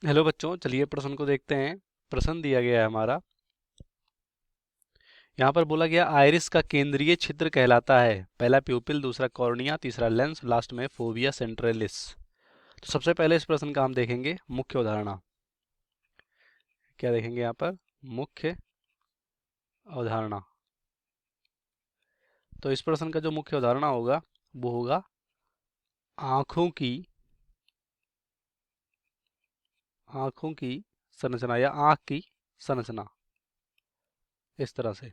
Hello बच्चों, चलिए प्रश्न को देखते हैं। प्रश्न दिया गया है हमारा। यहाँ पर बोला गया आइरिस का केंद्रीय छिद्र कहलाता है। पहला प्यूपिल, दूसरा कॉर्निया, तीसरा लेंस, लास्ट में फोविया सेंट्रलिस। तो सबसे पहले इस प्रश्न का हम देखेंगे मुख्य उदाहरण। क्या देखेंगे यहाँ पर? मुख्य अवधारणा। तो इस प्रश्न का जो मुख्य उदाहरण होगा वो होगा आंखों की संरचना या आंख की संरचना। इस तरह से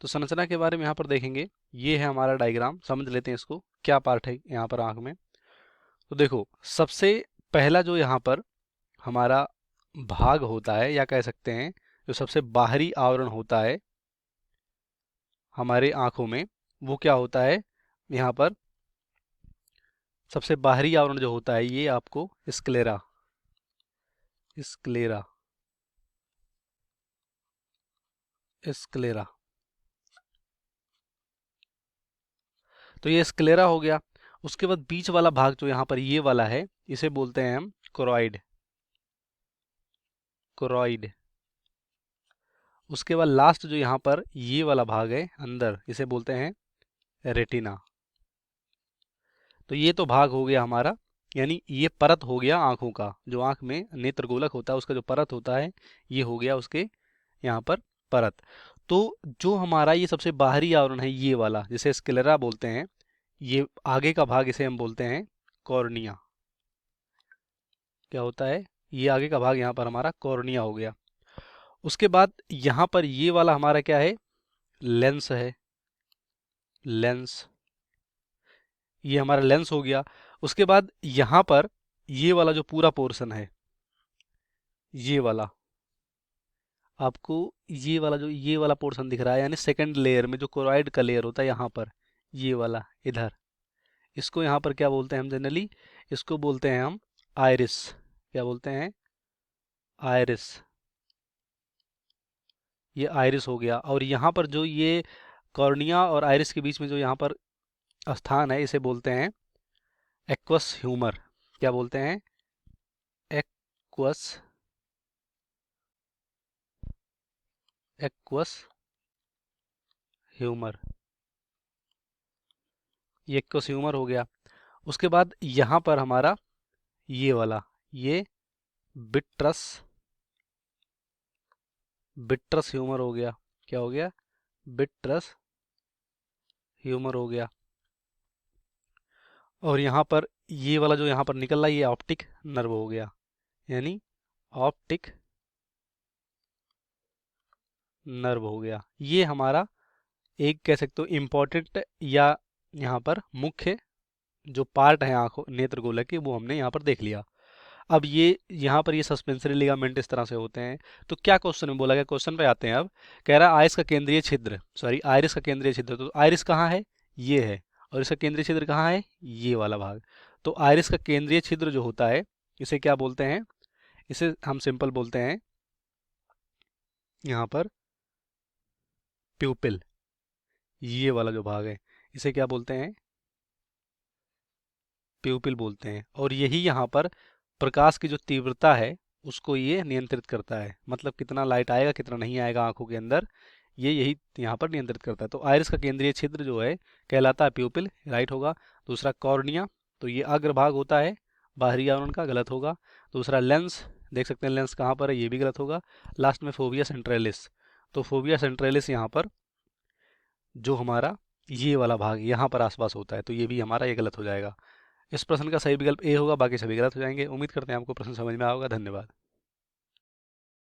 तो संरचना के बारे में यहाँ पर देखेंगे। ये है हमारा डायग्राम, समझ लेते हैं इसको क्या पार्ट है यहाँ पर आंख में। तो देखो, सबसे पहला जो यहाँ पर हमारा भाग होता है या कह सकते हैं जो सबसे बाहरी आवरण होता है हमारे आंखों में, वो क्या होता है? यहाँ पर सबसे बाहरी आवरण जो होता है ये आपको स्क्लेरा स्क्लेरा स्क्लेरा तो ये स्क्लेरा हो गया। उसके बाद बीच वाला भाग जो यहाँ पर ये वाला है इसे बोलते हैं हम कोरॉइड। कोरॉइड। उसके बाद लास्ट जो यहाँ पर ये वाला भाग है अंदर, इसे बोलते हैं रेटिना। तो ये तो भाग हो गया हमारा, यानी ये परत हो गया आंखों का। जो आंख में नेत्र गोलक होता है उसका जो परत होता है ये हो गया उसके यहाँ पर परत। तो जो हमारा ये सबसे बाहरी आवरण है ये वाला, जिसे स्क्लेरा बोलते हैं, ये आगे का भाग इसे हम बोलते हैं कॉर्निया। क्या होता है? ये आगे का भाग यहाँ पर हमारा कॉर्निया हो गया। उसके बाद यहाँ पर ये वाला हमारा क्या है? लेंस है। लेंस। ये हमारा लेंस हो गया। उसके बाद यहाँ पर ये वाला जो पूरा पोर्शन है, ये वाला आपको, ये वाला पोर्शन दिख रहा है, यानी सेकंड लेयर में जो कोरॉइड का लेयर होता है यहाँ पर, ये वाला इधर, इसको यहाँ पर क्या बोलते हैं हम जनरली? इसको बोलते हैं हम आइरिस। क्या बोलते हैं? आइरिस। ये आइरिस हो गया। और यहाँ पर जो ये कॉर्निया और आइरिस के बीच में जो यहाँ पर स्थान है इसे बोलते हैं एक्वस ह्यूमर। क्या बोलते हैं? Aqueous aqueous humour. ये एक्वस ह्यूमर हो गया। उसके बाद यहाँ पर हमारा ये वाला, ये बिट्रस बिट्रस ह्यूमर हो गया। क्या हो गया? बिट्रस ह्यूमर हो गया। और यहाँ पर ये वाला जो यहाँ पर निकल रहा है ये ऑप्टिक नर्व हो गया, यानी ऑप्टिक नर्व हो गया। ये हमारा एक कह सकते हो इम्पोर्टेंट या यहाँ पर मुख्य जो पार्ट है आंखों नेत्र गोलक के, वो हमने यहाँ पर देख लिया। अब ये यहाँ पर ये सस्पेंसरी लिगामेंट इस तरह से होते हैं। तो क्या क्वेश्चन में बोला गया? क्वेश्चन पे आते हैं अब। कह रहा है आइस का केंद्रीय छिद्र, सॉरी आइरिस का केंद्रीय छिद्र। तो आइरिस कहाँ है? ये है। और इसका केंद्रीय छिद्र कहाँ है? ये वाला भाग। तो आइरिस का केंद्रीय छिद्र जो होता है इसे क्या बोलते हैं? इसे हम सिंपल बोलते हैं यहाँ पर प्यूपिल। ये वाला जो भाग है इसे क्या बोलते हैं? प्यूपिल बोलते हैं। और यही यहाँ पर प्रकाश की जो तीव्रता है उसको ये नियंत्रित करता है। मतलब कितना लाइट आएगा कितना नहीं आएगा आंखों के अंदर, ये यही यहाँ पर नियंत्रित करता है। तो आइरिस का केंद्रीय छिद्र जो है कहलाता है प्यूपिल, राइट होगा। दूसरा कॉर्निया, तो ये अग्रभाग होता है बाहरी आवरण का, गलत होगा। दूसरा लेंस, देख सकते हैं लेंस कहाँ पर है, ये भी गलत होगा। लास्ट में फोविया सेंट्रलिस। तो फोविया सेंट्रलिस यहाँ पर जो हमारा ये वाला भाग यहाँ पर आसपास होता है, तो ये भी हमारा ये गलत हो जाएगा। इस प्रश्न का सही विकल्प ए होगा, बाकी सभी गलत हो जाएंगे। उम्मीद करते हैं आपको प्रश्न समझ में आएगा। धन्यवाद।